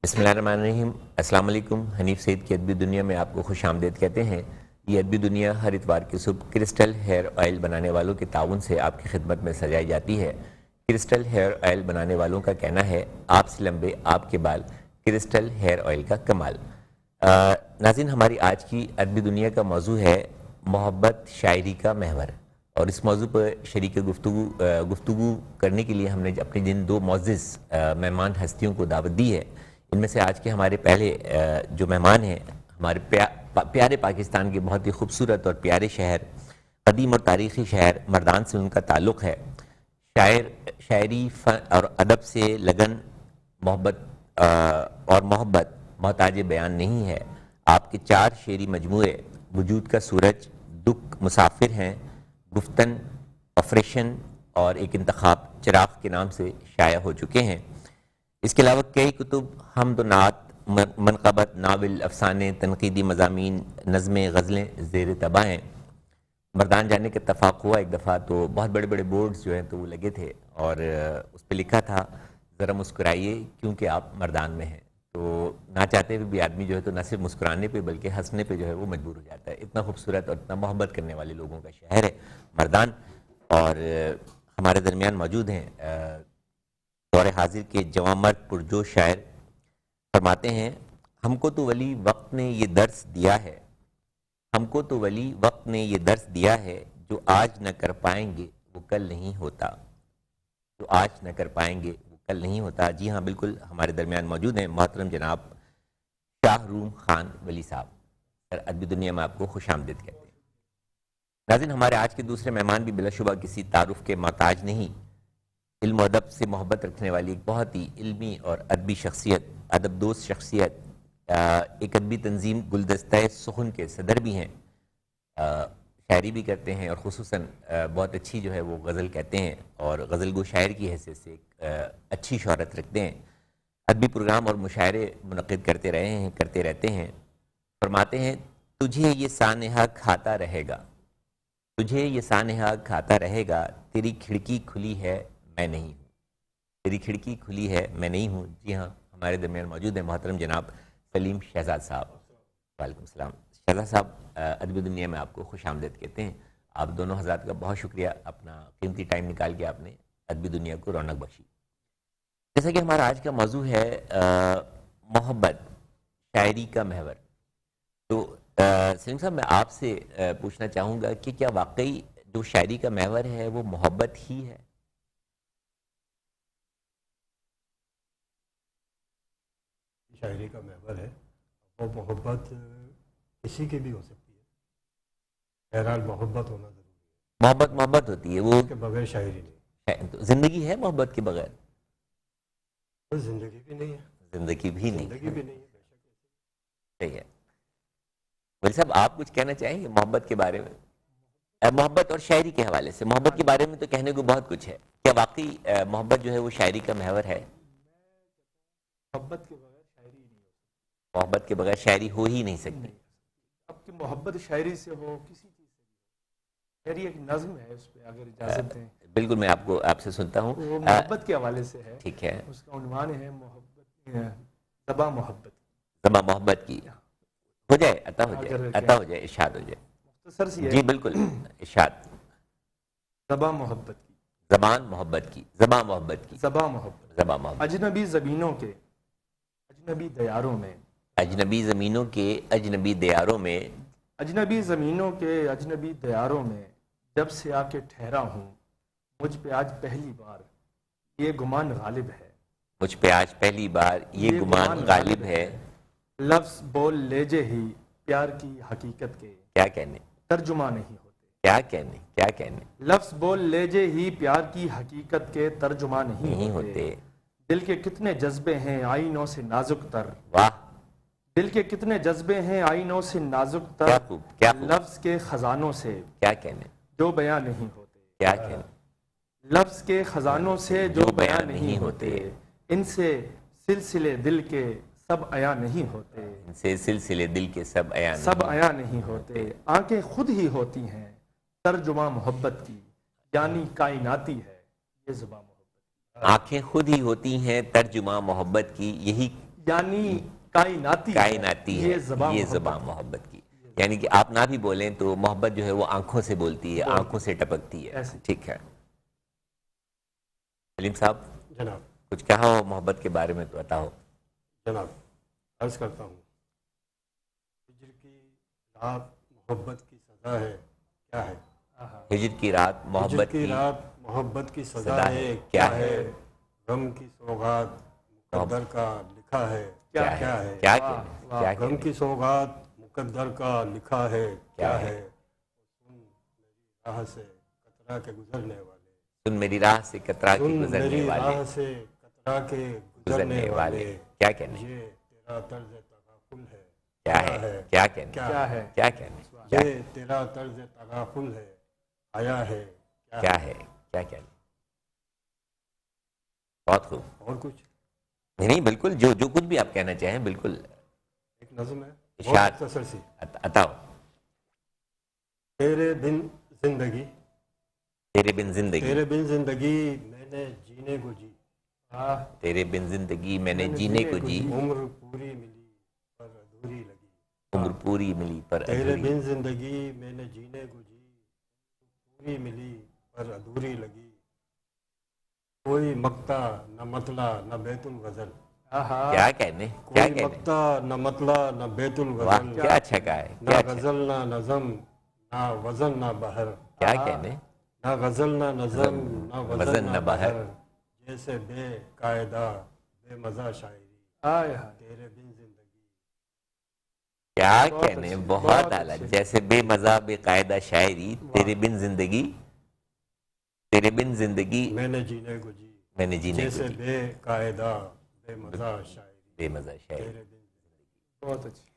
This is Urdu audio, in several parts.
بسم اللہ الرحمن الرحیم۔ السلام علیکم۔ حنیف سعید کی ادبی دنیا میں آپ کو خوش آمدید کہتے ہیں۔ یہ ادبی دنیا ہر اتوار کی صبح کرسٹل ہیئر آئل بنانے والوں کے تعاون سے آپ کی خدمت میں سجائی جاتی ہے۔ کرسٹل ہیئر آئل بنانے والوں کا کہنا ہے آپ سے لمبے آپ کے بال، کرسٹل ہیئر آئل کا کمال۔ ناظرین، ہماری آج کی ادبی دنیا کا موضوع ہے محبت شاعری کا محور، اور اس موضوع پر شریک گفتگو کرنے کے لیے ہم نے اپنے جن دو معزز مہمان ہستیوں کو دعوت دی ہے، ان میں سے آج کے ہمارے پہلے جو مہمان ہیں، ہمارے پیارے پاکستان کے بہت ہی خوبصورت اور پیارے شہر، قدیم اور تاریخی شہر مردان سے ان کا تعلق ہے۔ شاعری، فن اور ادب سے لگن، محبت محتاج بیان نہیں ہے۔ آپ کے 4 شعری مجموعے وجود کا سورج، دکھ مسافر ہیں، گفتن، افریشن اور ایک انتخاب چراغ کے نام سے شائع ہو چکے ہیں۔ اس کے علاوہ کئی کتب، حمد و نعت، منقبت، ناول، افسانے، تنقیدی مضامین، نظمیں، غزلیں زیر طبع ہیں۔ مردان جانے کا اتفاق ہوا ایک دفعہ، تو بہت بڑے بڑے بورڈز جو ہیں تو وہ لگے تھے، اور اس پہ لکھا تھا ذرا مسکرائیے کیونکہ آپ مردان میں ہیں۔ تو نہ چاہتے ہوئے بھی آدمی جو ہے تو نہ صرف مسکرانے پہ بلکہ ہنسنے پہ جو ہے وہ مجبور ہو جاتا ہے۔ اتنا خوبصورت اور اتنا محبت کرنے والے لوگوں کا شہر ہے مردان۔ اور ہمارے درمیان موجود ہیں دور حاضر کے جواں مرد پرجوش شاعر، فرماتے ہیں ہم کو تو ولی وقت نے یہ درس دیا ہے، ہم کو تو ولی وقت نے یہ درس دیا ہے، جو آج نہ کر پائیں گے وہ کل نہیں ہوتا، جو آج نہ کر پائیں گے وہ کل نہیں ہوتا۔ جی ہاں، بالکل ہمارے درمیان موجود ہیں محترم جناب شاہ روم خان ولی صاحب۔ ادبی دنیا میں آپ کو خوش آمدید کہتے ہیں۔ ناظرین، ہمارے آج کے دوسرے مہمان بھی بلا شبہ کسی تعارف کے محتاج نہیں، علم و ادب سے محبت رکھنے والی ایک بہت ہی علمی اور ادبی شخصیت، ادب دوست شخصیت، ایک ادبی تنظیم گلدستہ سخن کے صدر بھی ہیں، شاعری بھی کرتے ہیں، اور خصوصاً بہت اچھی جو ہے وہ غزل کہتے ہیں، اور غزل گو شاعر کی حیثیت سے ایک اچھی شہرت رکھتے ہیں۔ ادبی پروگرام اور مشاعرے منعقد کرتے رہتے ہیں۔ فرماتے ہیں تجھے یہ سانحہ کھاتا رہے گا، تجھے یہ سانحہ کھاتا رہے گا، تیری کھڑکی کھلی ہے میں نہیں ہوں، تیری کھڑکی کھلی ہے میں نہیں ہوں۔ جی ہاں، ہمارے درمیان موجود ہیں محترم جناب سلیم شہزاد صاحب۔ وعلیکم السلام شہزاد صاحب، ادبی دنیا میں آپ کو خوش آمدید کہتے ہیں۔ آپ دونوں حضرات کا بہت شکریہ، اپنا قیمتی ٹائم نکال کے آپ نے ادبی دنیا کو رونق بخشی۔ جیسا کہ ہمارا آج کا موضوع ہے محبت شاعری کا محور، تو سلیم صاحب میں آپ سے پوچھنا چاہوں گا کہ کیا واقعی جو شاعری کا محور ہے وہ محبت ہی ہے؟ شاعری کا محور ہے، وہ محبت کسی کی بھی ہو سکتی ہے، بہرحال محبت ہونا ضروری ہے۔ محبت ہوتی ہے، وہ اس کے بغیر شاعری نہیں، زندگی ہے محبت کے بغیر؟ زندگی بھی نہیں ہے، زندگی بھی نہیں زندگی بھی نہیں ہے، بے شک۔ صحیح ہے۔ ولی صاحب آپ کچھ کہنا چاہیں گے محبت کے بارے میں؟ محبت اور شاعری کے حوالے سے، محبت کے بارے میں تو کہنے کو بہت کچھ ہے، کیا واقعی محبت جو ہے وہ شاعری کا محور ہے؟ محبت کے بغیر شاعری نہیں ہو سکتی، محبت کے بغیر شاعری ہو ہی نہیں سکتی۔ اب کہ محبت شاعری سے ہو، کسی چیز سے بھی، شاعری ایک نظم ہے، اس پہ اگر اجازت دیں بالکل، میں آپ سے سنتا ہوں۔ وہ محبت کے حوالے سے ہے، ٹھیک ہے، اس کا عنوان ہے محبت، زباں محبت، زباں محبت کی ہو جائے، عطا ہو جائے، ارشاد ہو جائے، مختصر سی ہے، جی بالکل ارشاد۔ زباں محبت کی، زبان محبت کی، زباں محبت کی، زباں محبت، زباں محبت، اجنبی زمینوں کے اجنبی دیاروں میں، اجنبی زمینوں کے اجنبی دیاروں میں، اجنبی زمینوں کے اجنبی دیاروں میں جب سے آ کے ٹھہرا ہوں، مجھ پہ آج پہلی بار یہ گمان غالب ہے، مجھ پہ آج پہلی بار یہ گمان غالب ہے، لفظ بول لیجے ہی پیار کی حقیقت کے کیا کہنے، ترجمہ نہیں ہوتے، کیا کہنے، کیا کہنے، لفظ بول لیجے ہی پیار کی حقیقت کے ترجمہ نہیں ہوتے، دل کے کتنے جذبے ہیں آئینوں سے نازک تر، واہ، دل کے کتنے جذبے ہیں آئینوں سے نازک تر، کیا خوب، کیا خوب، لفظ کے خزانوں سے کیا کہنے، جو بیان نہیں ہوتے، کیا کہنے، لفظ کے خزانوں سے جو بیان نہیں ہوتے، ان سے سلسلے دل کے سب عیاں نہیں ہوتے، ان سے سلسلے دل کے سب عیاں نہیں ہوتے، آنکھیں خود ہی ہوتی ہیں ترجمہ محبت کی، یعنی کائناتی ہے یہ زباں محبت کی، آنکھیں خود ہی ہوتی ہیں ترجمہ محبت کی، یعنی کائناتی کائناتی ہے یہ زبان زبان محبت کی، یعنی کہ آپ نہ بھی بولیں تو محبت جو ہے وہ آنکھوں سے بولتی ہے، آنکھوں سے ٹپکتی ہے. ایسے. ٹھیک ہے سلیم صاحب، جناب کچھ کہا ہو محبت کے بارے میں تو بتاؤ. جناب عرض کرتا ہوں، ہجر کی رات محبت کی سزا ہے کیا ہے؟ ہجر کی رات ہجر محبت کی کی رات محبت کی سزا سزا ہے ہے کیا ہے؟ غم کی سوغات مقدر کا لکھا ہے کیا کیا ہے؟ ہے؟ کیا کہنے کیا غم کہنے کی سوغات مقدر کا لکھا ہے کیا ہے؟ سن میری راہ سے کترا کے گزرنے والے، سن میری راہ سے کترا کے سن گزرنے میری والے، راہ سے کترا کے گزرنے والے، کیا کہنے یہ تیرا طرز تغافل ہے کیا ہے؟ کیا کہنے کیا ہے؟ کیا کہنے یہ تیرا طرز تغافل ہے آیا ہے کیا ہے؟ کیا کہنے. بہت خوب. اور کچھ نہیں بالکل، جو کچھ بھی آپ کہنا چاہیں بالکل. ایک نظم ہے بہت اشارت مختصر سی. عطاؤ. تیرے بن زندگی، تیرے بن زندگی، تیرے بن زندگی میں نے جینے کو جی، تیرے بن زندگی میں نے جینے کو جی، عمر پوری ملی پر ادھوری لگی. عمر پوری ملی پر تیرے ادھوری. بن زندگی میں نے جینے کو جی، پوری ملی پر ادھوری لگی. کوئی مقطع نہ مطلع نہ بیت الغزل، کیا کہنے کیا کوئی کہنے. مقطع نہ مطلع نہ بیت واہ الغزل، کیا اچھا کہا ہے، نہ کیا اچھا. غزل نہ نظم نہ وزن نہ بہر، کیا کہنے. نہ غزل نہ نظم نہ وزن نہ بہر، جیسے بے قاعدہ بے مزہ شاعری تیرے بن زندگی. کیا کہنے، بہت اعلیٰ. جیسے بے مزہ بے قاعدہ شاعری تیرے بن زندگی، تیرے بن زندگی میں نے جینے کو جی، میں نے جینے کو جیسے جی، بے قاعدہ بے مزہ شاعری بے مزہ شاعری. تیرے بن زندگی. بہت اچھی.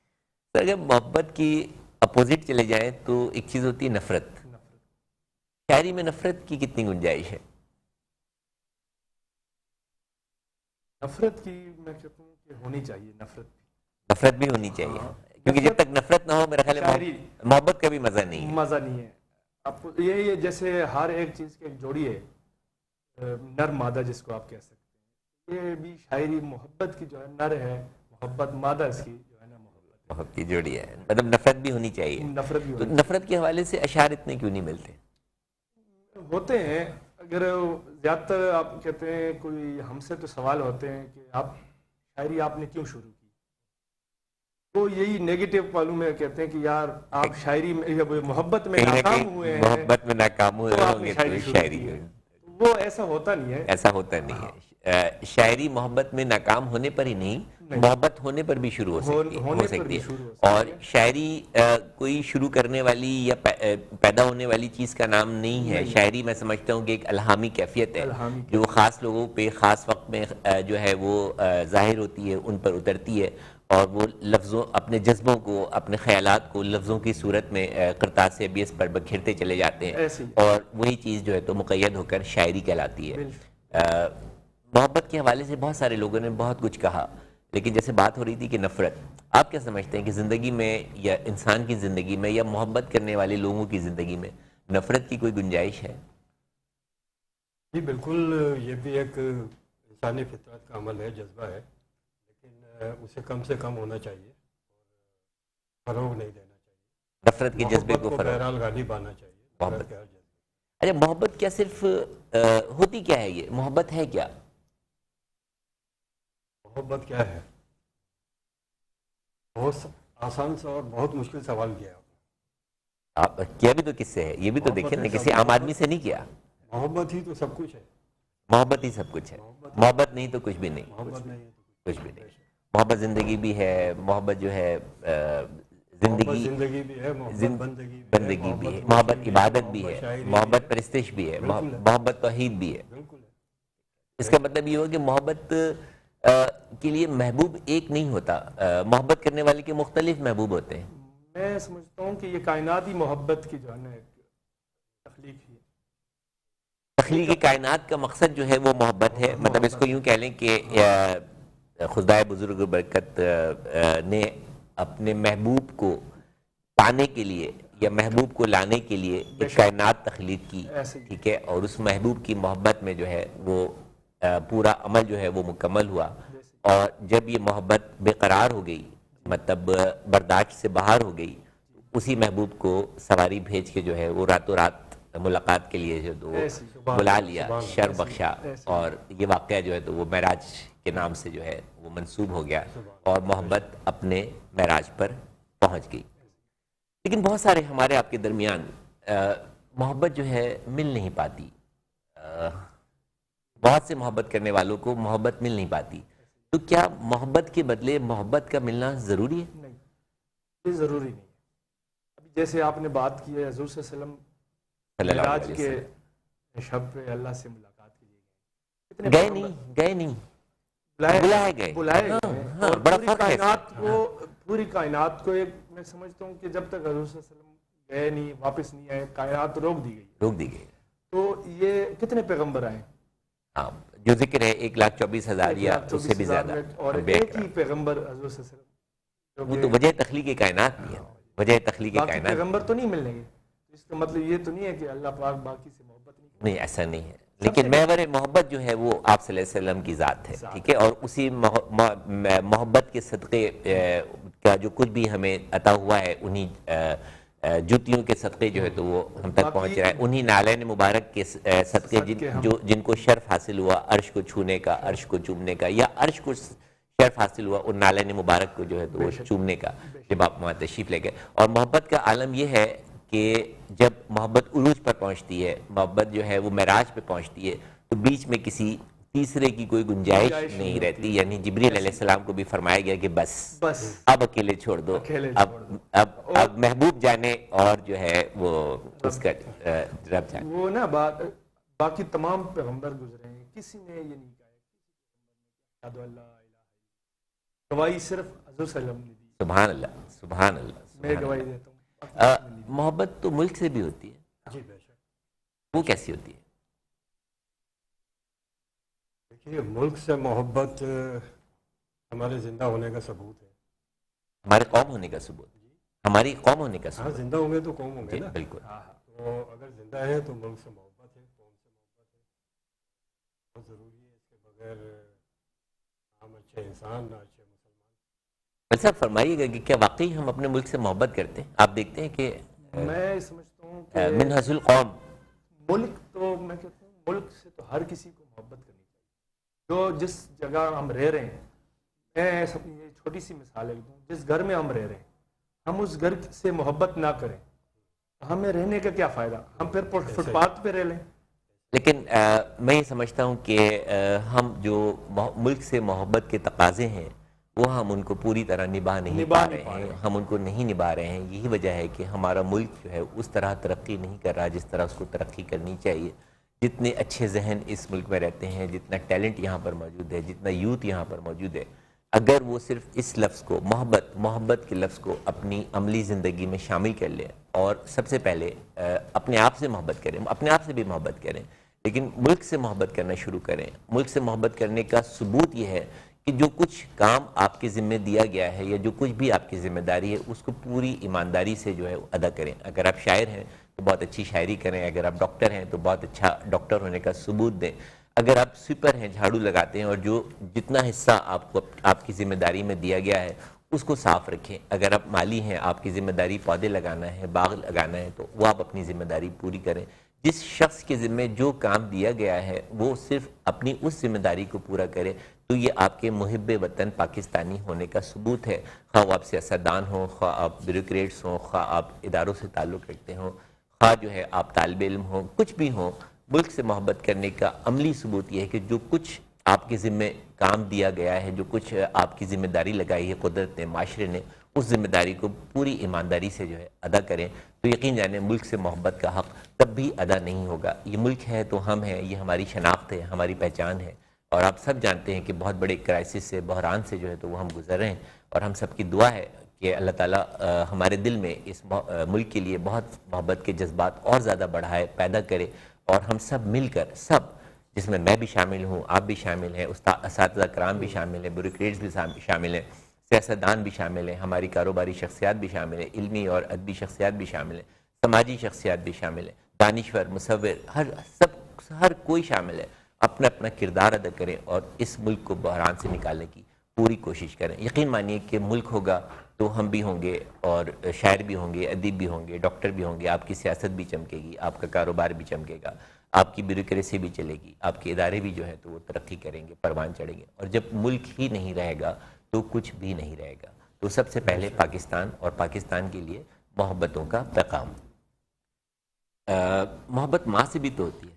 اگر محبت کی اپوزٹ چلے جائیں تو ایک چیز ہوتی ہے نفرت. شاعری میں نفرت کی کتنی گنجائش ہے؟ نفرت کی میں کہتا ہوں کہ ہونی چاہیے. نفرت بھی ہونی چاہیے، کیونکہ جب تک نفرت نہ ہو میرا خیال ہے شاعری محبت کا بھی مزہ نہیں ہے. مزہ نہیں ہے. آپ کو یہ جیسے ہر ایک چیز کی ایک جوڑی ہے، نر مادہ جس کو آپ کہہ سکتے ہیں، یہ بھی شاعری محبت کی جو ہے نر ہے، محبت مادہ اس کی جو ہے نا محبت کی جوڑی ہے، مطلب نفرت بھی ہونی چاہیے. نفرت بھی تو ہونی نفرت کے حوالے سے اشعار اتنے کیوں نہیں ملتے؟ ہوتے ہیں. اگر زیادہ تر آپ کہتے ہیں کوئی ہم سے تو سوال ہوتے ہیں کہ آپ شاعری آپ نے کیوں شروع کی، وہ یہی نیگیٹو پہلو میں کہتے ہیں کہ یار آپ شاعری میں محبت میں کہیں نہ ناکام کہیں ہوئے ہیں محبت میں ناکام ہوئے تو آپ ہوں نے گے شاعری تو شروع شاعری کی ہے. میں وہ ایسا ہوتا نہیں ہے. ایسا ہوتا نہیں ہے. شاعری محبت میں ناکام ہونے پر ہی نہیں، محبت ہونے پر بھی شروع ہو سکتی ہے. اور شاعری کوئی شروع کرنے والی یا پیدا ہونے والی چیز کا نام نہیں ہے. شاعری میں سمجھتا ہوں کہ ایک الہامی کیفیت ہے جو خاص لوگوں پہ خاص وقت میں جو ہے وہ ظاہر ہوتی ہے، ان پر اترتی ہے، اور وہ لفظوں اپنے جذبوں کو اپنے خیالات کو لفظوں کی صورت میں قرطاس ابیض پر بکھیرتے چلے جاتے ہیں، اور وہی چیز جو ہے تو مقید ہو کر شاعری کہلاتی ہے. محبت کے حوالے سے بہت سارے لوگوں نے بہت کچھ کہا، لیکن جیسے بات ہو رہی تھی کہ نفرت، آپ کیا سمجھتے ہیں کہ زندگی میں یا انسان کی زندگی میں یا محبت کرنے والے لوگوں کی زندگی میں نفرت کی کوئی گنجائش ہے؟ جی بالکل، یہ بھی ایک انسانی فطرت کا عمل ہے، جذبہ ہے، لیکن اسے کم سے کم ہونا چاہیے اور فروغ نہیں دینا چاہیے. نفرت کے جذبے محبت کو کو فروغ. بہرحال غالب آنا چاہیے. محبت کے ہر جذبے. اچھا، محبت کیا صرف ہوتی کیا ہے؟ یہ محبت ہے کیا؟ محبت کیا ہے؟ بہت آسان سا اور بہت مشکل سوال کیا آپ کیا بھی تو کس سے ہے؟ یہ بھی تو دیکھیں نا، کسی عام آدمی سے نہیں کیا. محبت ہی تو سب کچھ ہے. محبت ہی سب کچھ ہے. محبت نہیں تو کچھ بھی نہیں. محبت نہیں ہے تو کچھ بھی نہیں. محبت زندگی بھی ہے، محبت جو ہے زندگی بھی ہے، محبت بندگی بھی ہے، محبت عبادت بھی ہے، محبت پرستش بھی ہے، محبت توحید بھی ہے. بالکل ہے. اس کا مطلب یہ ہو کہ محبت کے لیے محبوب ایک نہیں ہوتا، محبت کرنے والے کے مختلف محبوب ہوتے ہیں. میں سمجھتا ہوں کہ یہ کائناتی محبت کی جو ہے نا تخلیق ہے. تخلیق کائنات کا مقصد جو ہے وہ محبت ہے. مطلب اس کو یوں کہہ لیں کہ خدائے بزرگ برکت نے اپنے محبوب کو پانے کے لیے یا محبوب کو لانے کے لیے ایک کائنات تخلیق کی، ٹھیک ہے، اور اس محبوب کی محبت میں جو ہے وہ پورا عمل جو ہے وہ مکمل ہوا. اور جب یہ محبت بے قرار ہو گئی، مطلب برداشت سے باہر ہو گئی، اسی محبوب کو سواری بھیج کے جو ہے وہ راتوں رات ملاقات کے لیے جو تو ایسی بلا لیا، شر بخشا، ایسی اور یہ واقعہ جو ہے تو وہ معراج کے نام سے جو ہے وہ منسوب ہو گیا اور محبت اپنے معراج پر پہنچ گئی۔ لیکن بہت سارے ہمارے آپ کے درمیان محبت جو ہے مل نہیں پاتی، بہت سے محبت کرنے والوں کو محبت مل نہیں پاتی، تو کیا محبت کے بدلے محبت کا ملنا ضروری ہے؟ نہیں، یہ ضروری نہیں ہے۔ ابھی جیسے آپ نے بات کی ہے حضور صلی اللہ علیہ وسلم صلی اللہ معراج علیہ کے وسلم شب پہ اللہ سے ملاقات کے لیے گئے، گئے نہیں بلائے گئے، بلائے ہاں گئے، ہاں، اور بڑا پوری فرق ہے۔ کائنات کو، پوری کائنات کو، ایک میں سمجھتا ہوں کہ جب تک حضور صلی اللہ علیہ وسلم گئے نہیں، واپس نہیں آئے، کائنات روک دی گئی۔ روک دی گئی، تو یہ کتنے پیغمبر آئے؟ ہاں جو ذکر ہے 1,24,000 یا اس سے بھی 1,24,000 زیادہ، میں، اور انبیاء ایک ہی کرام۔ پیغمبر حضور صلی اللہ علیہ وسلم، وہ تو وجہ تخلیق کائنات بھی ہے، وجہ تخلیق باقی کائنات پیغمبر تو نہیں ملیں گے۔ اس کا مطلب یہ تو نہیں ہے کہ اللہ پاک باقی سے محبت نہیں کرتا۔ نہیں، ایسا نہیں ہے، لیکن محور محبت جو ہے وہ آپ صلی اللہ علیہ وسلم کی ذات ہے، ٹھیک ہے، اور اسی محبت کے صدقے کا جو کچھ بھی ہمیں عطا ہوا ہے، انہی جوتیوں کے صدقے جو ہے تو وہ ہم تک پہنچ رہا ہے، انہی نالین مبارک کے صدقے جن کو شرف حاصل ہوا عرش کو چھونے کا، عرش کو چومنے کا، یا عرش کو شرف حاصل ہوا ان نالین مبارک کو جو ہے تو وہ چومنے کا، جب آپ وہاں تشریف لے گئے۔ اور محبت کا عالم یہ ہے کہ جب محبت عروج پر پہنچتی ہے، محبت جو ہے وہ معراج پہ پہنچتی ہے، تو بیچ میں کسی تیسرے کی کوئی گنجائش نہیں رہتی، یعنی جبریل علیہ السلام کو بھی فرمایا گیا کہ بس اب اکیلے چھوڑ دو، اب محبوب جانے اور جو ہے وہ اس کا رب جانے۔ وہ نا باقی تمام پیغمبر گزرے ہیں، کسی نے یہ نہیں کہا ہے اشہد ان لا الہ الا اللہ، گواہی صرف حضور صلی اللہ علیہ وسلم نے دی۔ سبحان اللہ، سبحان اللہ، میں گواہی دیتا ہوں۔ محبت تو ملک سے بھی ہوتی ہے، جی بے شک۔ وہ کیسی ہوتی ہے؟ دیکھیے، ملک سے محبت ہمارے زندہ ہونے کا ثبوت ہے، ہمارے قوم ہونے کا ثبوت، ہماری قوم ہونے کا ہاں ثبوت۔ زندہ ہوں گے تو قوم ہوں گے نا، بالکل، تو اگر زندہ ہے تو ملک سے محبت ہے، قوم سے محبت ہے، بہت ضروری ہے، اس کے بغیر ہم اچھے انسان نہ اچھے مسلمان۔ ویسے آپ فرمائیے گا کہ کیا واقعی ہم اپنے ملک سے محبت کرتے ہیں؟ آپ دیکھتے ہیں کہ میں سمجھتا ہوں کہ منحص القوم، ملک تو میں کہتا ہوں ملک سے تو ہر کسی کو محبت کرنی چاہیے، جو جس جگہ ہم رہ رہے ہیں۔ میں یہ چھوٹی سی مثال ہے، جس گھر میں ہم رہ رہے ہیں، ہم اس گھر سے محبت نہ کریں، ہمیں رہنے کا کیا فائدہ؟ ہم پھر فٹ پاتھ پہ رہ لیں۔ لیکن میں یہ سمجھتا ہوں کہ ہم جو ملک سے محبت کے تقاضے ہیں وہ ہم ان کو پوری طرح نبھا نہیں پا رہے ہیں، ہم ان کو نہیں نبھا رہے ہیں۔ یہی وجہ ہے کہ ہمارا ملک جو ہے اس طرح ترقی نہیں کر رہا جس طرح اس کو ترقی کرنی چاہیے۔ جتنے اچھے ذہن اس ملک میں رہتے ہیں، جتنا ٹیلنٹ یہاں پر موجود ہے، جتنا یوتھ یہاں پر موجود ہے، اگر وہ صرف اس لفظ کو، محبت کے لفظ کو اپنی عملی زندگی میں شامل کر لیں، اور سب سے پہلے اپنے آپ سے محبت کریں، اپنے آپ سے بھی محبت کریں، لیکن ملک سے محبت کرنا شروع کریں۔ ملک سے محبت کرنے کا ثبوت یہ ہے کہ جو کچھ کام آپ کے ذمہ دیا گیا ہے، یا جو کچھ بھی آپ کی ذمہ داری ہے، اس کو پوری ایمانداری سے جو ہے ادا کریں۔ اگر آپ شاعر ہیں تو بہت اچھی شاعری کریں، اگر آپ ڈاکٹر ہیں تو بہت اچھا ڈاکٹر ہونے کا ثبوت دیں، اگر آپ سویپر ہیں، جھاڑو لگاتے ہیں، اور جو جتنا حصہ آپ کو آپ کی ذمہ داری میں دیا گیا ہے اس کو صاف رکھیں، اگر آپ مالی ہیں، آپ کی ذمہ داری پودے لگانا ہے، باغ لگانا ہے، تو وہ آپ اپنی ذمہ داری پوری کریں۔ جس شخص کے ذمہ جو کام دیا گیا ہے وہ صرف اپنی اس ذمہ داری کو پورا کرے، تو یہ آپ کے محب وطن پاکستانی ہونے کا ثبوت ہے، خواہ وہ آپ سیاستدان ہوں، خواہ آپ بیوروکریٹس ہوں، خواہ آپ اداروں سے تعلق رکھتے ہوں، خواہ جو ہے آپ طالب علم ہوں، کچھ بھی ہوں۔ ملک سے محبت کرنے کا عملی ثبوت یہ ہے کہ جو کچھ آپ کے ذمہ کام دیا گیا ہے، جو کچھ آپ کی ذمہ داری لگائی ہے قدرت نے، معاشرے نے، اس ذمہ داری کو پوری ایمانداری سے جو ہے ادا کریں، تو یقین جانیں ملک سے محبت کا حق تب بھی ادا نہیں ہوگا۔ یہ ملک ہے تو ہم ہیں، یہ ہماری شناخت ہے، ہماری پہچان ہے، اور آپ سب جانتے ہیں کہ بہت بڑے کرائسس سے، بحران سے جو ہے تو وہ ہم گزر رہے ہیں، اور ہم سب کی دعا ہے کہ اللہ تعالیٰ ہمارے دل میں اس ملک کے لیے بہت محبت کے جذبات اور زیادہ بڑھائے، پیدا کرے، اور ہم سب مل کر، سب جس میں بھی شامل ہوں، آپ بھی شامل ہیں، اساتذہ کرام بھی شامل ہیں، بیوروکریٹس بھی شامل ہیں، سیاستدان بھی شامل ہیں، ہماری کاروباری شخصیات بھی شامل ہیں، علمی اور ادبی شخصیات بھی شامل ہیں، سماجی شخصیات بھی شامل ہیں، دانشور، مصور، ہر کوئی شامل ہے۔ اپنا اپنا کردار ادا کریں اور اس ملک کو بحران سے نکالنے کی پوری کوشش کریں. یقین مانیے کہ ملک ہوگا تو ہم بھی ہوں گے اور شاعر بھی ہوں گے, ادیب بھی ہوں گے, ڈاکٹر بھی ہوں گے, آپ کی سیاست بھی چمکے گی, آپ کا کاروبار بھی چمکے گا, آپ کی بیوروکریسی بھی چلے گی, آپ کے ادارے بھی جو ہے تو وہ ترقی کریں گے, پروان چڑھیں گے. اور جب ملک ہی نہیں رہے گا تو کچھ بھی نہیں رہے گا. تو سب سے پہلے پاکستان اور پاکستان کے لیے محبتوں کا پیغام. محبت ماں سے بھی تو ہوتی ہے,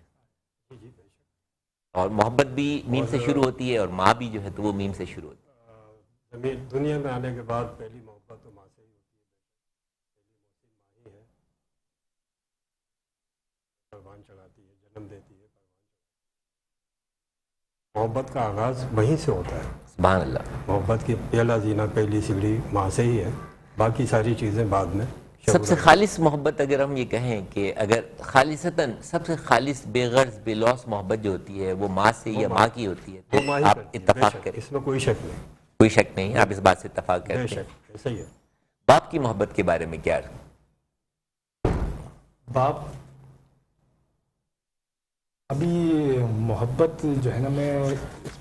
اور محبت بھی میم سے شروع ہوتی ہے, اور ماں بھی جو ہے تو وہ میم سے شروع ہوتی ہے. دنیا میں آنے کے بعد پہلی محبت تو ماں سے ہی ہوتی ہے. پہلی محسن ماں ہی ہے, پروان چڑھاتی ہے, جنم دیتی ہے, محبت کا آغاز وہیں سے ہوتا ہے. سبحان اللہ. محبت کی پہلا زینہ, پہلی سیڑھی ماں سے ہی ہے, باقی ساری چیزیں بعد میں. سب سے خالص محبت اگر ہم یہ کہیں کہ اگر خالصتاً سب سے خالص بے غرض بے لوث محبت جو ہوتی ہے وہ ماں سے یا ماں کی ہوتی ہے, تو آپ اتفاق کریں, اس میں کوئی شک نہیں, کوئی شک نہیں, آپ اس بات سے اتفاق بے کرتے ہیں. شک ایسا ہی ہے. باپ کی محبت کے بارے میں کیا؟ باپ ابھی محبت جو ہے نا, میں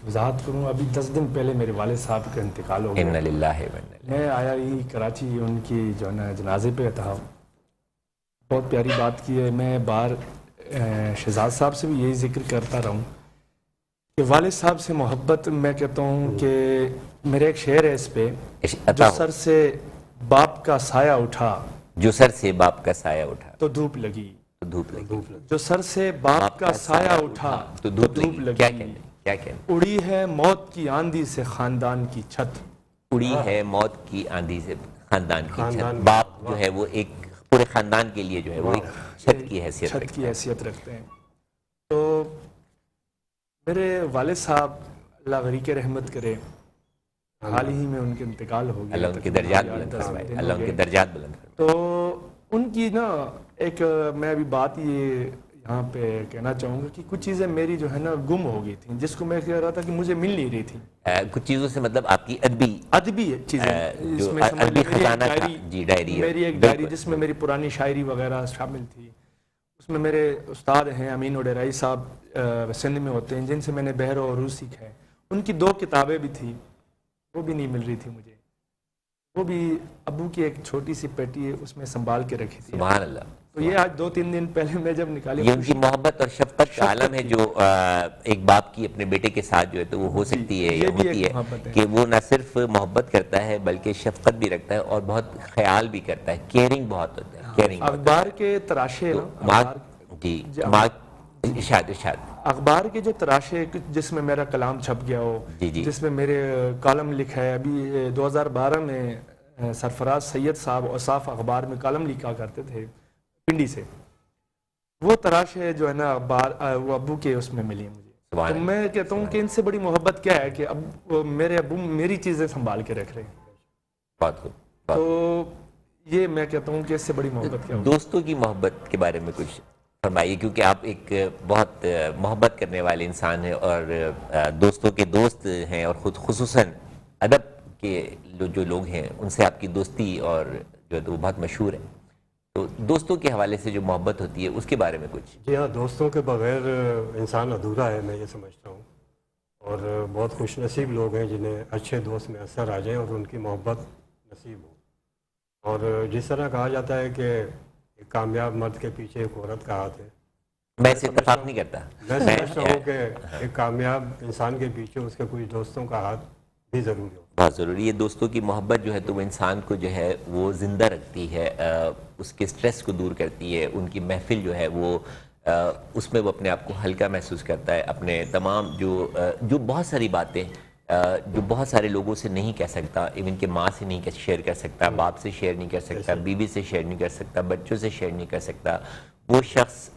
وضاحت کروں, ابھی 10 دن پہلے میرے والد صاحب کا انتقال ہو گیا. اِنَّا لِلَّهِ وَإِنَّا إِلَيْهِ. میں آیا ہی کراچی, ان کی جو ہے نا جنازے پہ تھا. بہت پیاری بات کی ہے. میں باہر شہزاد صاحب سے بھی یہی ذکر کرتا رہا ہوں کہ والد صاحب سے محبت, میں کہتا ہوں کہ میرے ایک شعر ہے اس پہ, جو سر سے باپ کا سایہ اٹھا, جو سر سے باپ کا سایہ اٹھا تو دھوپ لگی, تو دھوپ لگی, جو سر سے باپ کا سایہ اٹھا تو دھوپ لگی. کیا کہنے, کیا کہنے. اڑی ہے موت کی آندھی سے خاندان کی چھت, اڑی ہے موت کی آندھی سے خاندان کی چھت. خاندان باپ جو ہے وہ ایک پورے خاندان کے لیے جو ہے وہ ایک چھت کی حیثیت رکھتے ہیں. تو میرے والد صاحب اللہ غریق رحمت کرے, حال ہی میں ان کے انتقال ہو گیا. اللہ ان کے درجات بلند فرمائے, اللہ ان کے درجات بلند فرمائے. تو ان کی نا ایک, میں ابھی بات یہ یہاں پہ کہنا چاہوں گا کہ کچھ چیزیں میری جو ہے نا گم ہو گئی تھیں, جس کو میں کہہ رہا تھا کہ مجھے مل نہیں رہی تھی. کچھ چیزوں سے مطلب آپ کی ادبی چیزیں, جو ادبی خزانہ تھا. جی, ڈائری, میری ایک ڈائری جس میں میری پرانی شاعری وغیرہ شامل تھی. اس میں میرے استاد ہیں امین وڈیرائی صاحب, سندھ میں ہوتے ہیں, جن سے میں نے بحر و عروج سیکھا ہے. ان کی 2 کتابیں بھی تھیں, وہ بھی نہیں مل رہی تھی مجھے. وہ بھی ابو کی ایک چھوٹی سی پیٹی ہے, اس میں سنبھال کے رکھی تھی. سبحان اللہ. تو یہ آج 2-3 دن پہلے میں جب نکالی, یہ ان کی محبت اور شفقت کا عالم ہے جو ایک باپ کی اپنے بیٹے کے ساتھ جو ہے تو وہ ہو سکتی ہے یا ہوتی ہے, کہ وہ نہ صرف محبت کرتا ہے بلکہ شفقت بھی رکھتا ہے اور بہت خیال بھی کرتا ہے, کیئرنگ بہت ہوتا ہے. کیئرنگ اخبار کے تراشے, جی, ارشاد. اخبار کے جو تراشے جس میں میرا کلام چھپ گیا ہو, جس میں میرے کالم لکھا ہے. ابھی 2012 میں سرفراز سید صاحب اوصاف اخبار میں کالم لکھا کرتے تھے پنڈی سے, وہ تراشے جو ہے نا اخبار وہ ابو کے اس میں ملی مجھے. تو میں کہتا ہوں کہ ان سے بڑی محبت کیا ہے کہ اب میرے ابو میری چیزیں سنبھال کے رکھ رہے ہیں. تو یہ میں کہتا ہوں کہ اس سے بڑی محبت کیا. دوستوں کی محبت کے بارے میں کچھ فرمائیے, کیونکہ آپ ایک بہت محبت کرنے والے انسان ہیں اور دوستوں کے دوست ہیں, اور خود خصوصاً ادب کے جو لوگ ہیں ان سے آپ کی دوستی اور جو ہے وہ بہت مشہور ہے. تو دوستوں کے حوالے سے جو محبت ہوتی ہے اس کے بارے میں کچھ. جی ہاں, دوستوں کے بغیر انسان ادھورا ہے, میں یہ سمجھتا ہوں. اور بہت خوش نصیب لوگ ہیں جنہیں اچھے دوست میں اثر آ جائیں اور ان کی محبت نصیب ہو. اور جس طرح کہا جاتا ہے کہ ایک کامیاب مرد کے پیچھے ایک عورت کا ہاتھ ہے, میں اس سے اتفاق نہیں کرتا. میں سمجھتا ہوں کہ ایک کامیاب انسان کے پیچھے اس کے کچھ دوستوں کا ہاتھ بھی ضروری ہو. بہت ضروری ہے. دوستوں کی محبت جو ہے تو وہ انسان کو جو ہے وہ زندہ رکھتی ہے, اس کے سٹریس کو دور کرتی ہے. ان کی محفل جو ہے وہ اس میں وہ اپنے آپ کو ہلکا محسوس کرتا ہے. اپنے تمام جو بہت ساری باتیں جو بہت سارے لوگوں سے نہیں کہہ سکتا, ایون کہ ماں سے نہیں شیئر کر سکتا, باپ سے شیئر نہیں کر سکتا, بیوی سے شیئر نہیں کر سکتا, بچوں سے شیئر نہیں کر سکتا, وہ شخص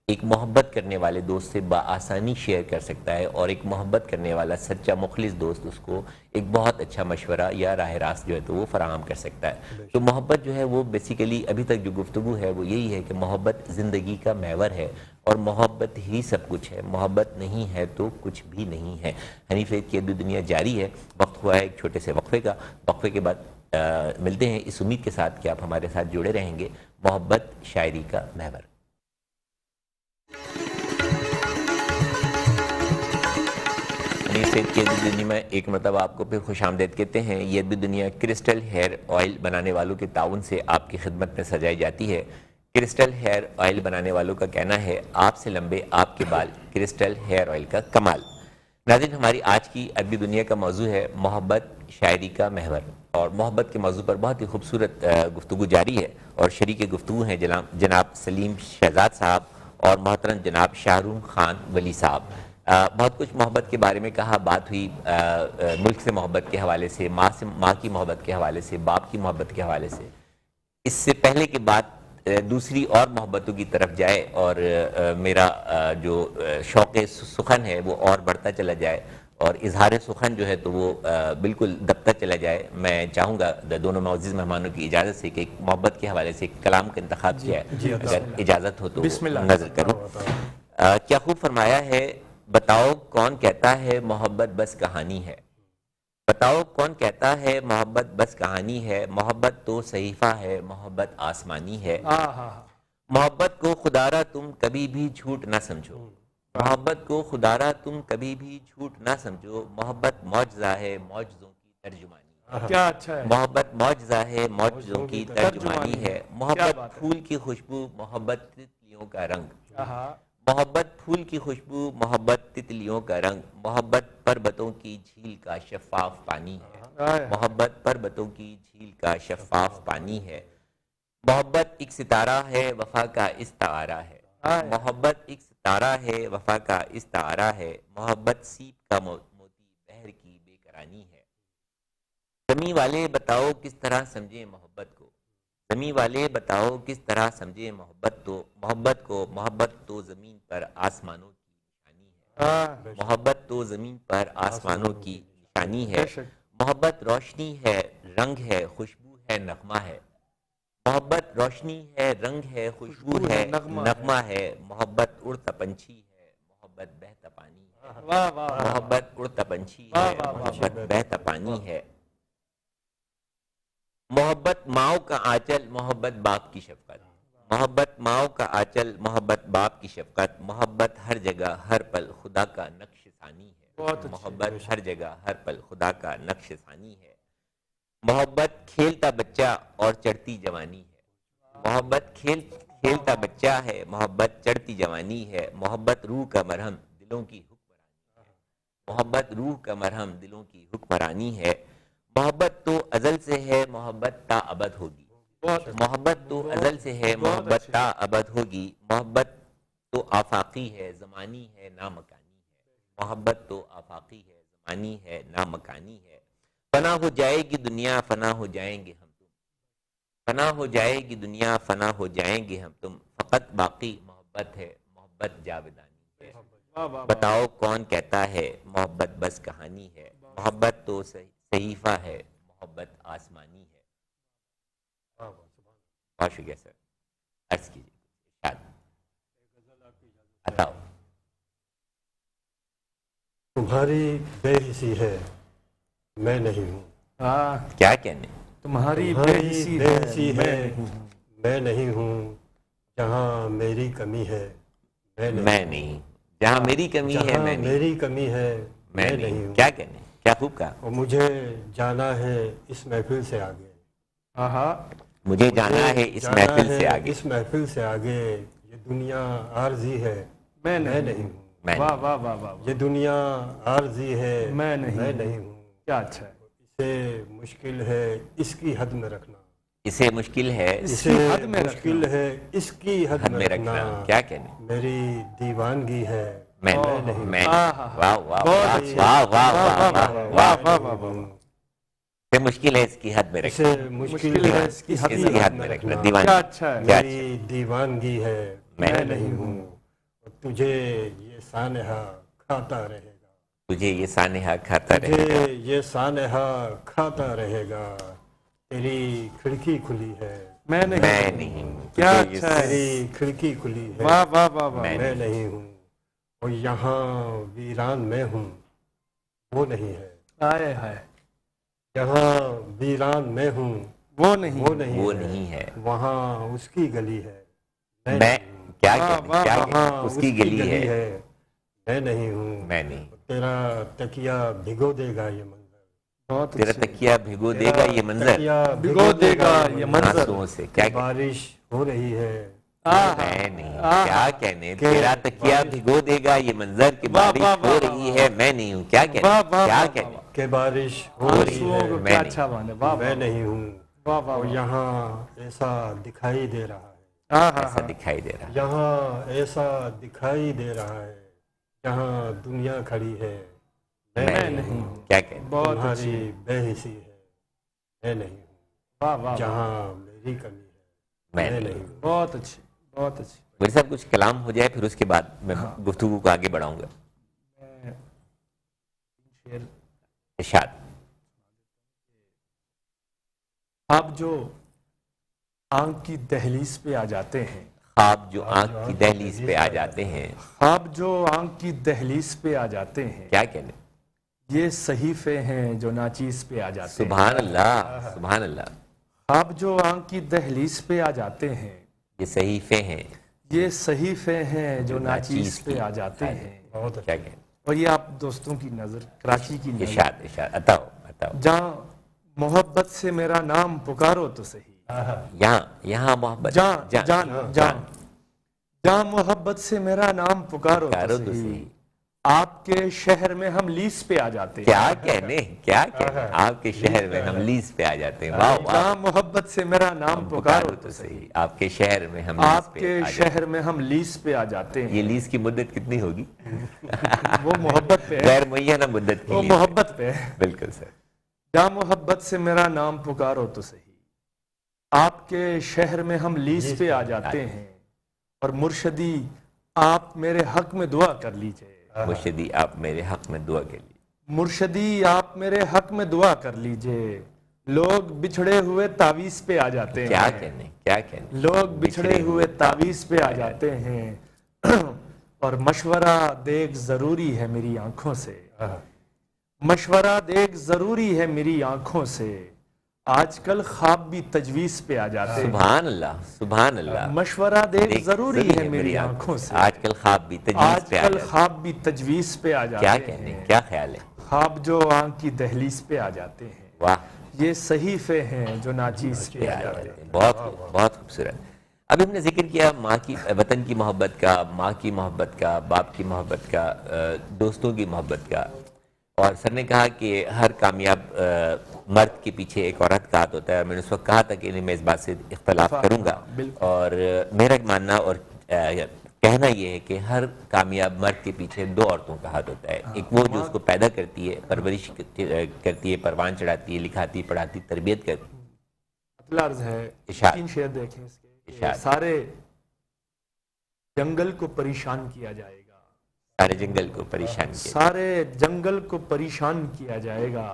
ایک محبت کرنے والے دوست سے بآسانی شیئر کر سکتا ہے. اور ایک محبت کرنے والا سچا مخلص دوست اس کو ایک بہت اچھا مشورہ یا راہ راست جو ہے تو وہ فراہم کر سکتا ہے. تو محبت جو ہے وہ بیسیکلی ابھی تک جو گفتگو ہے وہ یہی ہے کہ محبت زندگی کا محور ہے, اور محبت ہی سب کچھ ہے. محبت نہیں ہے تو کچھ بھی نہیں ہے. حنیف کی دنیا جاری ہے. وقت ہوا ہے ایک چھوٹے سے وقفے کا. وقفے کے بعد ملتے ہیں اس امید کے ساتھ کہ آپ ہمارے ساتھ جڑے رہیں گے. محبت شاعری کا محور. نئی سید کی ادبی دنیا میں ایک مرتبہ آپ کو پھر خوش آمدید کہتے ہیں. یہ ادبی دنیا کرسٹل ہیئر آئل بنانے والوں کے تعاون سے آپ کی خدمت میں سجائی جاتی ہے. کرسٹل ہیئر آئل بنانے والوں کا کہنا ہے آپ سے لمبے آپ کے بال، کرسٹل ہیئر آئل کا کمال. ناظرین، ہماری آج کی ادبی دنیا کا موضوع ہے محبت شاعری کا محور، اور محبت کے موضوع پر بہت ہی خوبصورت گفتگو جاری ہے. اور شریک گفتگو ہیں جناب سلیم شہزاد صاحب اور محترم جناب شاہ رخ خان ولی صاحب. بہت کچھ محبت کے بارے میں کہا، بات ہوئی ملک سے محبت کے حوالے سے، ماں کی محبت کے حوالے سے، باپ کی محبت کے حوالے سے. اس سے پہلے کہ بات دوسری اور محبتوں کی طرف جائے اور میرا جو شوق سخن ہے وہ اور بڑھتا چلا جائے اور اظہار سخن جو ہے تو وہ بالکل دبتا چلا جائے، میں چاہوں گا دونوں معزز مہمانوں کی اجازت سے کہ ایک محبت کے حوالے سے ایک کلام کا انتخاب کیا ہے، اگر اجازت ہو تو نظر کروں. کیا خوب فرمایا ہے، بتاؤ کون کہتا ہے محبت بس کہانی ہے. بتاؤ کون کہتا ہے محبت بس کہانی ہے. محبت تو صحیفہ ہے، محبت آسمانی ہے. محبت کو خدارا تم کبھی بھی جھوٹ نہ سمجھو. محبت کو خدارا تم کبھی بھی جھوٹ نہ سمجھو. محبت معجزہ ہے، معجزوں کی ترجمانی. کیا اچھا ہے. محبت معجزہ ہے، معجزوں کی ترجمانی ہے. محبت پھول کی خوشبو، محبت تتلیوں کا رنگ. محبت پھول کی خوشبو، محبت تتلیوں کا رنگ. محبت پربتوں کی جھیل کا شفاف پانی ہے. محبت پربتوں کی جھیل کا شفاف پانی ہے. محبت ایک ستارہ ہے، وفا کا استعارہ ہے. محبت ایک ستارہ ہے، وفا کا استعارہ ہے. محبت سیپ کا موتی، بحر کی بے کرانی ہے. زمیں والے بتاؤ کس طرح سمجھے محبت کو. زمیں والے بتاؤ کس طرح سمجھے محبت کو. محبت تو زمین پر آسمانوں کی نشانی ہے. محبت تو زمین پر آسمانوں کی نشانی ہے. محبت روشنی ہے، رنگ ہے، خوشبو ہے، نغمہ ہے. محبت روشنی ہے، رنگ ہے، خوشبو ہے، نغمہ ہے. محبت اڑتا پنچھی ہے، محبت بہتا پانی ہے. محبت اڑتا پنچھی ہے، محبت بہتا پانی ہے. محبت ماؤں کا آنچل، محبت باپ کی شفقت. محبت ماؤں کا آنچل، محبت باپ کی شفقت. محبت ہر جگہ ہر پل خدا کا نقش ثانی ہے. محبت ہر جگہ ہر پل خدا کا نقش ثانی ہے. محبت کھیلتا بچہ اور چڑھتی جوانی ہے. محبت کھیلتا بچہ ہے، محبت چڑھتی جوانی ہے. محبت روح کا مرہم، دلوں کی حکمرانی ہے. محبت روح کا مرہم، دلوں کی حکمرانی ہے. محبت تو ازل سے ہے، محبت تا ابد ہوگی. محبت تو ازل سے ہے، محبت تا ابد ہوگی. محبت تو آفاقی ہے، زمانی ہے، نامکانی ہے. محبت تو آفاقی ہے، زمانی ہے، نامکانی ہے. فنا ہو جائے گی دنیا، فنا ہو جائیں گے ہم تم. فنا ہو جائے گی دنیا، فنا ہو جائیں گے ہم تم. فقط باقی محبت ہے، محبت جاودانی ہے. بتاؤ کون کہتا ہے محبت بس کہانی ہے. محبت تو صحیفہ ہے، محبت آسمانی ہے. بہت شکریہ سر. عرض کیجیے بتاؤ. تمہاری بے حسی ہے، میں نہیں ہوں. کیا کہنے. تمہاری بے حسی ہے، میں نہیں ہوں. جہاں میری کمی ہے، میں نہیں. جہاں میری کمی ہے، میں نہیں. میری کمی ہے، میں نہیں ہوں. کیا کہنے، کیا خوب کہا. اور مجھے جانا ہے اس محفل سے آگے. مجھے جانا ہے اس محفل سے آگے. اس محفل سے آگے. یہ دنیا عارضی ہے، میں نہیں ہوں. واہ واہ واہ واہ. یہ دنیا عارضی ہے، میں نہیں ہوں. کیا اچھا ہے. اسے مشکل ہے اس کی حد میں رکھنا. اسے مشکل ہے، اسے مشکل ہے اس کی حد میں رکھنا. کیا کہنے. میری دیوانگی ہے، میں نہیں. میں واہ واہ واہ واہ واہ واہ واہ. اسے مشکل ہے اس کی حد میں رکھنا. اسے مشکل ہے اس کی حد میں رکھنا. دیوان. کیا اچھا ہے. میری دیوانگی ہے، میں نہیں ہوں. تجھے یہ سانحہ کھاتا رہے گا. تجھے یہ سانحہ کھاتا رہے گا. تجھے یہ سانحہ کھاتا رہے گا. تیری کھڑکی کھلی ہے، میں نہیں. کیا اچھا ہے. تیری کھڑکی کھلی ہے، واہ واہ واہ واہ. میں نہیں ہوں. اور یہاں ویران میں ہوں، وہ نہیں ہے. ہائے ہائے. یہاں ویران میں ہوں، وہ نہیں ہے. وہاں اس کی گلی ہے، میں. کیا کہنے. اس کی گلی ہے، میں نہیں ہوں، میں نہیں، تیرا تکیہ بھگو دے گا یہ منظر، بہت تیرا تکیہ بھگو دے گا یہ منظر تکیہ بھگو دے گا یہ منظر، آنسوؤں سے. کیا کہ بارش ہو رہی ہے، میں نہیں، کیا کہنے، تیرا تکیہ بھگو دے گا یہ منظر کہ بارش ہو رہی ہے، میں نہیں ہوں. کیا کہنے، کیا کہنے، کہ بارش ہو رہی آنسوؤں ہے، کو میں کیا نہیں، اچھا باندھے. واہ میں نہیں ہوں، واہ واہ اور واہ. یہاں ایسا دکھائی دے رہا ہے، ہاں ہاں ایسا دکھائی دے رہا. یہاں ایسا دکھائی دے رہا ہے، جہاں دنیا کھڑی ہے، میں نہیں ہوں. کیا کہنے، بہت تمہاری اچھی. بے حسی ہے، میں نہیں ہوں، واہ واہ واہ. جہاں میری کمی ہے، میں میں نہیں نہیں ہوں. ہوں. بہت اچھی بہت اچھی. میرے صاحب کچھ کلام ہو جائے پھر اس کے بعد میں گفتگو کو آگے بڑھاؤں گا. میں شعر ارشاد. آپ جو آنکھ کی دہلیز پہ آ جاتے ہیں، خواب جو آنکھ کی دہلیز پہ آ جاتے ہیں. خواب جو آنکھ کی دہلیز پہ آ جاتے ہیں، کیا کہنے، یہ صحیفے ہیں جو ناچیز پہ آ جاتے ہیں. سبحان اللہ، سبحان اللہ. خواب جو آنکھ کی دہلیز پہ آ جاتے ہیں، یہ صحیفے ہیں یہ صحیفے ہیں جو ناچیز ناچیز کی پہ آ جاتے ہیں. بہت کیا کہنے. اور یہ آپ دوستوں کی نظر، کراچی کی نظر، ارشاد ارشاد. عطاؤ عطاؤ. جہاں محبت سے میرا نام پکارو تو صحیح. یہاں محبت جان جان جان جہاں محبت سے میرا نام پکارو پکارو تو تو صحیح. صحیح. آپ کے شہر میں ہم لیز پہ آ جاتے ہیں. کیا کہنے، کیا کہنے، آپ کے شہر میں ہم لیز پہ آ جاتے ہیں. واہ واہ. جہاں محبت سے میرا نام پکارو تو صحیح. آپ کے شہر میں ہم لیز آپ پہ کے آ جاتے شہر میں ہم لیز پہ آ جاتے ہیں. ہیں. یہ لیز کی مدت کتنی ہوگی؟ وہ محبت پہ ہے، غیر معینہ مدت کی وہ لیز. محبت پہ ہے. بالکل سر. جہاں محبت سے میرا نام پکارو تو صحیح. آپ کے شہر میں ہم لیز پہ آ جاتے ہیں. اور مرشدی آپ میرے حق میں دعا کر لیجئے. مرشدی آپ میرے حق میں دعا کے لیے. مرشدی آپ میرے حق میں دعا کر لیجئے. لوگ بچھڑے ہوئے تعویذ پہ آ جاتے کیا ہیں. کہنے، کیا کہنے. لوگ بچھڑے ہوئے تعویذ پہ آ جاتے ہیں. اور مشورہ دیکھ ضروری ہے میری آنکھوں سے. مشورہ دیکھ ضروری ہے میری آنکھوں سے. آج کل خواب بھی تجویز پہ آ جاتے ہیں. سبحان اللہ، سبحان اللہ. مشورہ دیکھ ضروری ہے میری آنکھوں سے. آج کل خواب بھی تجویز آج پہ آ کل جاتے ہیں. خواب بھی تجویز پہ آ جاتے کیا ہیں. کہنے، کیا خیال ہے. خواب جو آنکھ کی دہلیز پہ آ جاتے ہیں، واہ. یہ صحیفے ہیں جو ناچیز پہ آ جاتے ہیں. بہت بہت خوبصورت. ابھی ہم نے ذکر کیا ماں کی، وطن کی محبت کا، ماں کی محبت کا، باپ کی محبت کا، دوستوں کی محبت کا. اور سر نے کہا کہ ہر کامیاب مرد کے پیچھے ایک عورت کا ہاتھ ہوتا ہے. اور میں نے اس وقت کہا تھا کہ میں اس بات سے اختلاف کروں گا. اور میرا ماننا اور کہنا یہ ہے کہ ہر کامیاب مرد کے پیچھے دو عورتوں کا ہاتھ ہوتا ہے. ایک وہ جو اس کو پیدا کرتی ہے، پرورش کرتی ہے، پروان چڑھاتی ہے، لکھاتی، پڑھاتی، تربیت کرتی. مطلع عرض ہے، اشارت. 3 شعر دیکھیں اس کے. اشارت. سارے جنگل کو پریشان کیا جائے گا. سارے جنگل کو پریشان کیا. سارے جنگل کو پریشان کیا جائے گا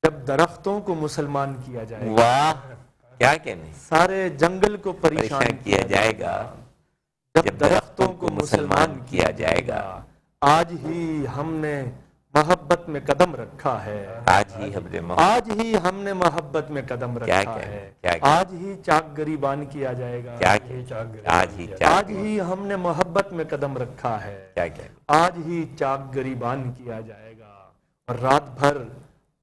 جب درختوں کو مسلمان کیا جائے گا. واہ. کیا کہنے. سارے جنگل کو پریشان کیا جائے گا جب درختوں کو مسلمان کیا جائے گا. آج ہی ہم نے محبت میں قدم رکھا ہے. آج ہی ہم نے آج ہی ہم نے محبت میں قدم رکھا ہے. آج ہی چاک گریبان کیا جائے گا. آج ہی ہم نے محبت میں قدم رکھا ہے. آج ہی چاک گریبان کیا جائے گا. اور رات بھر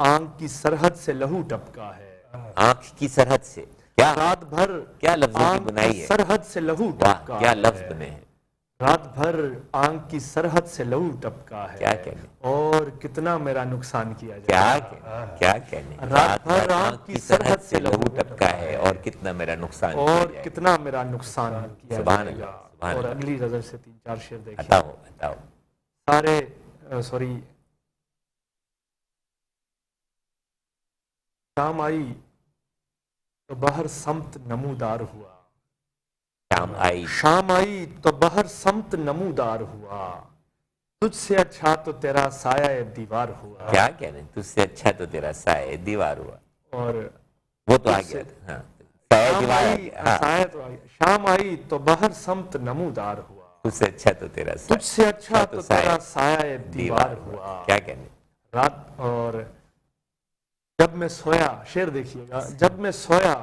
آنکھ کی سرحد سے لہو ٹپکا ہے. آنکھ کی سرحد سے کیا، رات بھر کیا لفظوں کی آنکھ بنائی کی ہے. سرحد سے لہو واہ، ٹپکا کیا ہے. لفظ بنے ہیں. رات بھر آنکھ کی سرحد سے لہو ٹپکا ہے. کیا کہنے. اور کتنا میرا نقصان کیا جائے کیا گا. کہنے، کیا کہنے. رات بھر آنکھ کی سرحد سے لہو ٹپکا ہے اور کتنا میرا نقصان کیا اور جائے گا. کتنا میرا نقصان کیا سبحان جائے اللہ، گا. سبحان اور اللہ. اگلی غزل سے 3-4 شعر دیکھیں. عطاؤ عطاؤ. سارے شام آئی تو بہر سمت نمودار ہوا. شام آئی. شام آئی تو بہر سمت نمودار ہوا. تجھ سے اچھا تو تیرا سایہ دیوار ہوا. کیا کہنے. تجھ سے اچھا تو تیرا سایہ دیوار ہوا. اور وہ تو آ گیا تھا. ہاں، سایہ دیوار آ گیا. ہاں. سایہ تو آ گیا. شام آئی تو بہر سمت نمودار ہوا. تجھ سے اچھا تو تیرا تجھ سے اچھا تو تیرا سایہ دیوار ہوا. کیا کہنے. رات اور جب میں سویا، شعر دیکھیے گا. جب میں سویا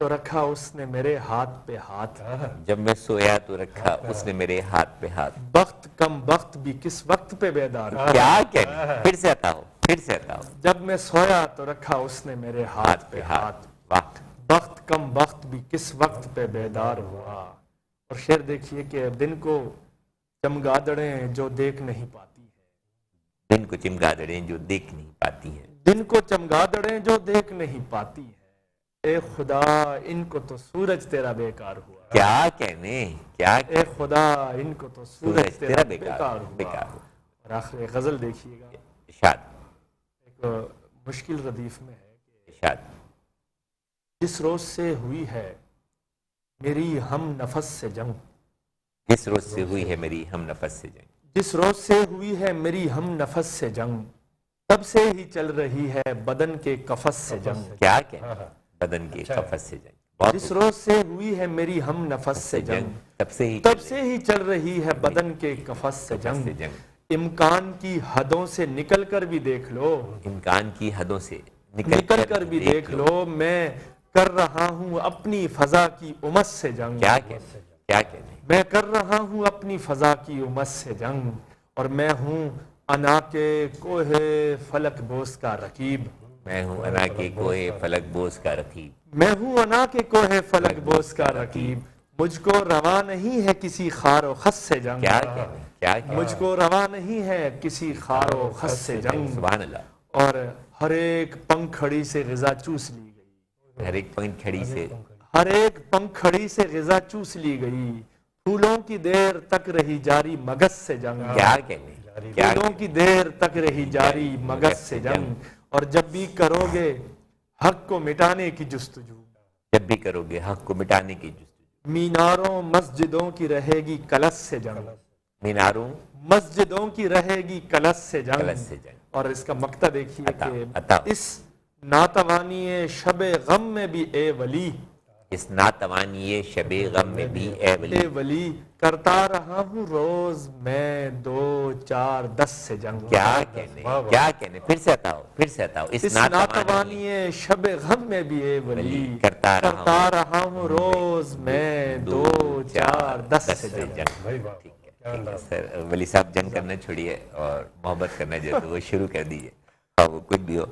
تو رکھا اس نے میرے ہاتھ پہ ہاتھ. جب میں سویا تو رکھا اس نے میرے ہاتھ پہ ہاتھ. بخت کم بخت بھی کس وقت پہ بیدار ہوا. کیا کہنے, پھر سے عطاؤ, پھر سے عطاؤ. جب میں سویا تو رکھا اس نے میرے ہاتھ پہ ہاتھ. واہ. بخت کم بخت بھی کس وقت پہ بیدار ہوا. اور شعر دیکھیے کہ دن کو چمگادڑیں جو دیکھ نہیں پاتی ہے. دن کو چمگادڑیں جو دیکھ نہیں پاتی ہیں. دن کو چمگادڑیں جو دیکھ نہیں پاتی ہے. اے خدا ان کو تو سورج تیرا بیکار ہوا. کیا کہنے, کیا اے خدا ان کو تو سورج تیرا بیکار بیکار ہوا. ہوا. اور آخر غزل دیکھیے گا, ارشاد, ایک مشکل ردیف میں ہے کہ ارشاد. جس روز سے ہوئی ہے میری ہم نفس سے جنگ. جس روز سے ہوئی ہے میری ہم نفس سے جنگ. جس روز سے ہوئی ہے میری ہم نفس سے جنگ, تب سے ہی چل رہی ہے بدن کے قفس سے جنگ. کیا کہنے, بدن کے قفس سے جنگ. بہت جس روز سے ہوئی ہے میری ہم نفس سے جنگ, تب سے ہی چل رہی ہے بدن کے قفس سے جنگ. امکان کی حدوں سے نکل کر بھی دیکھ لو, امکان کی حدوں سے نکل کر بھی دیکھ لو, میں کر رہا ہوں اپنی فضا کی امت سے جنگ. کیا کہنے, کیا کہنے. میں کر رہا ہوں اپنی فضا کی امت سے جنگ, اور میں ہوں انا کے کوہ فلک بوس کا رقیب. میں ہوں انا کے کوہ فلک بوس کا رقیب. میں ہوں انا کے کوہ فلک بوس کا رقیب. مجھ کو روا نہیں ہے کسی خار و خس سے جنگ. کیا کہنے, کیا کہنے. مجھ کو روا نہیں ہے کسی خار و خس سے جنگ. سبحان اللہ. اور ہر ایک پنکھڑی سے غذا چوس لی گئی. ہر ایک پنکھڑی سے, ہر ایک پنکھڑی سے غذا چوس لی گئی. پھولوں کی دیر تک رہی جاری مگس سے جنگ. کیا کہنے, کیا پھولوں کی دیر تک رہی جاری مگس سے جنگ. اور جب بھی کرو گے حق کو مٹانے کی جستجو, جب بھی کرو گے حق کو مٹانے کی جستجو. میناروں مسجدوں کی رہے گی کلس سے جنگ. میناروں مسجدوں کی رہے گی کلس سے جنگ. کلس سے جنگ. اور اس کا مقطع دیکھیے عطا, کہ عطا. اس ناتوانی شب غم میں بھی اے ولی, اس ناتوانی شب غم میں بھی اے ولی, اے ولی کرتا رہا ہوں روز میں 2 4 10 سے جنگ. کیا کہنے, کیا کہنے. پھر سے عطاؤ, پھر سے عطاؤ. اس ناتوانی شب غم میں بھی اے ولی کرتا رہا ہوں روز میں 2 4 10 سے جنگ. ٹھیک ہے سر, ولی صاحب جنگ کرنا چھوڑیے اور محبت کرنا جو ہے وہ شروع کر دیجیے. اور وہ کچھ بھی ہو,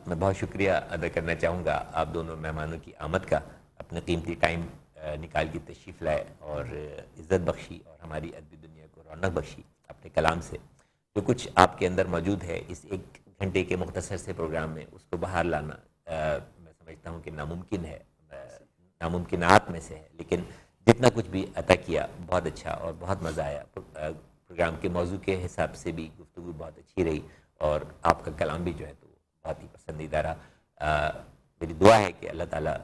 میں بہت شکریہ ادا کرنا چاہوں گا آپ دونوں مہمانوں کی آمد کا. اپنے قیمتی ٹائم نکال کے تشریف لائے اور عزت بخشی اور ہماری ادبی دنیا کو رونق بخشی اپنے کلام سے. جو کچھ آپ کے اندر موجود ہے اس 1 گھنٹے کے مختصر سے پروگرام میں, اس کو باہر لانا میں سمجھتا ہوں کہ ناممکن ہے, ناممکنات میں سے ہے. لیکن جتنا کچھ بھی عطا کیا بہت اچھا اور بہت مزہ آیا. پروگرام کے موضوع کے حساب سے بھی گفتگو بہت اچھی رہی اور آپ کا کلام بھی جو ہے تو بہت ہی پسندیدہ رہا. میری دعا ہے کہ اللہ تعالیٰ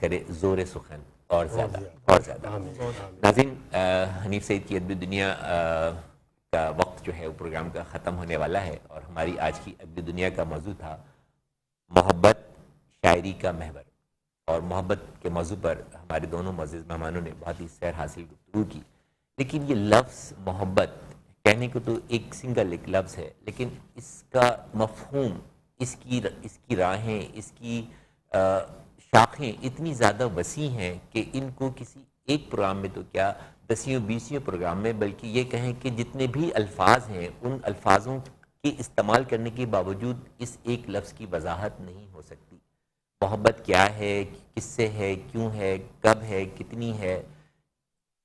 کرے زور سخن اور زیادہ اور زیادہ. ناظرین, حنیف سعید کی ادبی دنیا کا وقت جو ہے وہ پروگرام کا ختم ہونے والا ہے اور ہماری آج کی ادبی دنیا کا موضوع تھا محبت شاعری کا محور. اور محبت کے موضوع پر ہمارے دونوں معزز مہمانوں نے بہت ہی سیر حاصل گفتگو کی. لیکن یہ لفظ محبت کہنے کو تو ایک سنگل ایک لفظ ہے, لیکن اس کا مفہوم, اس کی راہیں, اس کی شاخیں اتنی زیادہ وسیع ہیں کہ ان کو کسی ایک پروگرام میں تو کیا 10-20 پروگرام میں, بلکہ یہ کہیں کہ جتنے بھی الفاظ ہیں ان الفاظوں کے استعمال کرنے کے باوجود اس ایک لفظ کی وضاحت نہیں ہو سکتی. محبت کیا ہے, کس سے ہے, کیوں ہے, کب ہے, کتنی ہے,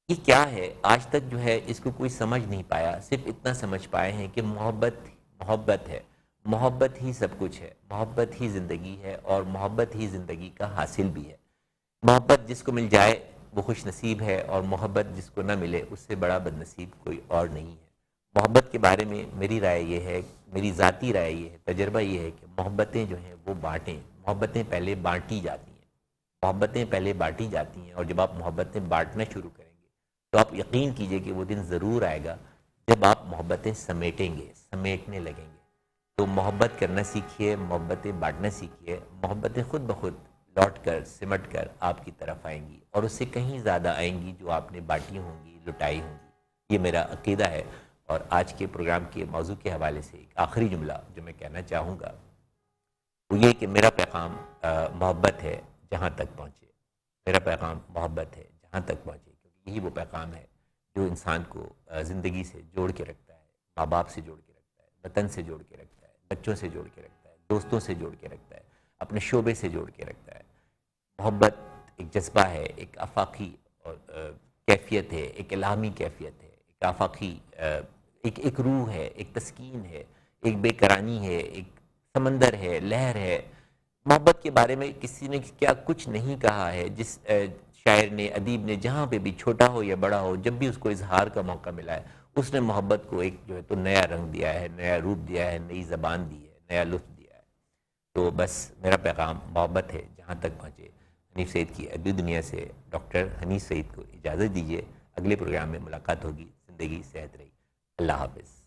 یہ کیا ہے, آج تک جو ہے اس کو کوئی سمجھ نہیں پایا. صرف اتنا سمجھ پائے ہیں کہ محبت ہے, محبت ہی سب کچھ ہے, محبت ہی زندگی ہے اور محبت ہی زندگی کا حاصل بھی ہے. محبت جس کو مل جائے وہ خوش نصیب ہے اور محبت جس کو نہ ملے اس سے بڑا بد نصیب کوئی اور نہیں ہے. محبت کے بارے میں میری رائے یہ ہے, میری ذاتی رائے یہ ہے, تجربہ یہ ہے کہ محبتیں جو ہیں وہ بانٹیں. محبتیں پہلے بانٹی جاتی ہیں, محبتیں پہلے بانٹی جاتی ہیں, اور جب آپ محبتیں بانٹنا شروع کریں گے تو آپ یقین کیجئے کہ وہ دن ضرور آئے گا جب آپ محبتیں سمیٹیں گے, سمیٹنے لگیں گے. تو محبت کرنا سیکھیے, محبتیں بانٹنا سیکھیے. محبتیں خود بخود لوٹ کر سمٹ کر آپ کی طرف آئیں گی اور اس سے کہیں زیادہ آئیں گی جو آپ نے بانٹی ہوں گی, لٹائی ہوں گی. یہ میرا عقیدہ ہے. اور آج کے پروگرام کے موضوع کے حوالے سے ایک آخری جملہ جو میں کہنا چاہوں گا وہ یہ کہ میرا پیغام محبت ہے جہاں تک پہنچے. میرا پیغام محبت ہے جہاں تک پہنچے, کیونکہ یہی وہ پیغام ہے جو انسان کو زندگی سے جوڑ کے رکھتا ہے، ماں باپ سے جوڑ کے رکھتا ہے، وطن سے جوڑ کے رکھتا ہے، بچوں سے جوڑ کے رکھتا ہے، دوستوں سے جوڑ کے رکھتا ہے، اپنے شعبے سے جوڑ کے رکھتا ہے۔ محبت ایک جذبہ ہے، ایک آفاقی اور کیفیت ہے، ایک الہامی کیفیت ہے، ایک آفاقی ایک روح ہے، ایک تسکین ہے، ایک بے قراری ہے، ایک سمندر ہے، لہر ہے۔ محبت کے بارے میں کسی نے کیا کچھ نہیں کہا ہے، جس شاعر نے، ادیب نے، جہاں پہ بھی چھوٹا ہو یا بڑا ہو، جب بھی اس کو اظہار کا موقع ملا ہے، اس نے محبت کو ایک جو ہے تو نیا رنگ دیا ہے، نیا روپ دیا ہے، نئی زبان دی ہے، نیا لطف دیا ہے۔ تو بس میرا پیغام محبت ہے، جہاں تک پہنچے۔ حنیف سعید کی ادبی دنیا سے ڈاکٹر حنیف سعید کو اجازت دیجیے، اگلے پروگرام میں ملاقات ہوگی۔ زندگی صحت رہی، اللہ حافظ۔